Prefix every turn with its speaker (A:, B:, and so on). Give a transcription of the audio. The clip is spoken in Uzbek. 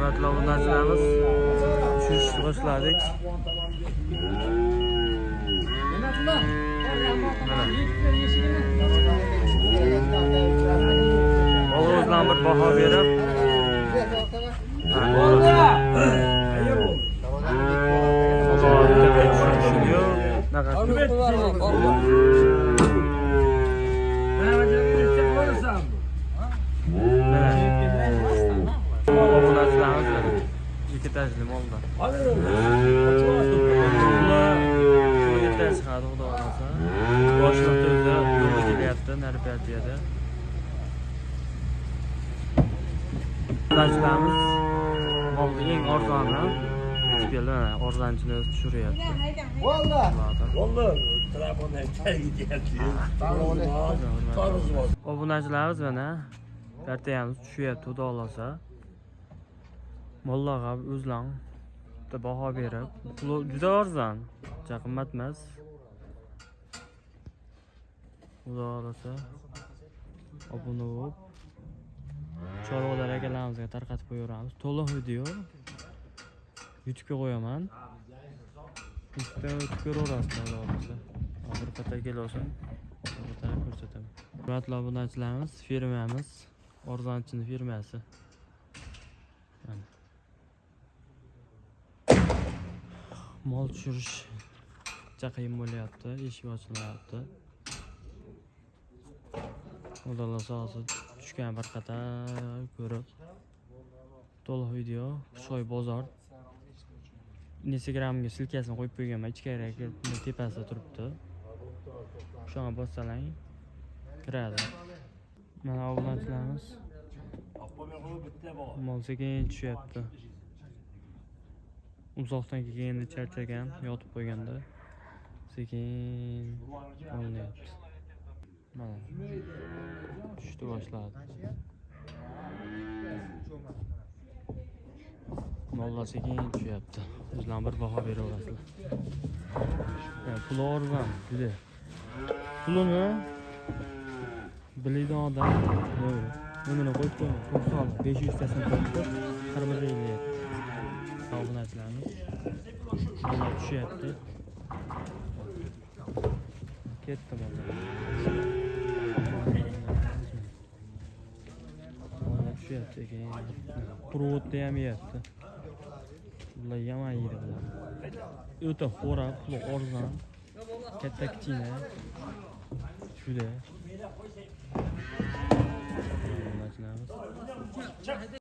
A: Hurmatli obunachilarimiz, tushishni boshladik. O'zdan bir baho berib, ikki tajli molda. Yetarsiz hadi xudo xolasa. Boshliq o'zi yo'lga kelyapti, Narpatiyada. Tajlamiz molda eng arzoni. Keladi, arzonchini o'zi tushiryapti.
B: Vallahi telefondan kelyapti.
A: Obunachilarimiz mana partiyamiz tushyapti, xudo xolasa. Mollaga o'zlang baho berib, puli juda arzon, qimmat emas. Xudo xolasa obuna bo'lib, chorvalar akalarimizga tarqatib qo'yaveramiz. To'liq video YouTube'ga qo'yaman. YouTube'da ko'raverasiz, xudo xolasa. Bir qator kelsin, bir qator ko'rsataman. Hurmatli obunachilarimiz, firmamiz arzonchining firmasi. Mol tushirish qiyin bo'lyapti, eshik ochilmayapti. Xudo xolasa hozir tushgan bir qator ko'rib, to'liq video Shoy bozor Instagramga silkasini qo'yib qo'yganman, ichkariga tepasida turibdi. Shunga bossalang kiradi. Mana obunachilarimiz mol sekin tushyapti. Uzoqdan kelganda charchagan, yotib qo'yganda sekin olinyapti. Mana tushdi boshladi. Mollar sekin tushyapti. O'zlar bir baho beraverasizlar. Pul arzon, juda. Pulini biladigan odam nimani qo'yib qo'ying, to'xtal 500 tasini qo'yib, qirmizga ilyapti. Obunachilarimiz mollar tushyapti. Ketdi mollar. Mollar tushyapti ekan. Quruvotda ham yeyapti. Bular yomon yeydi bular. O'ta xo'ra, pul arzon. Katta kichkina. Juda.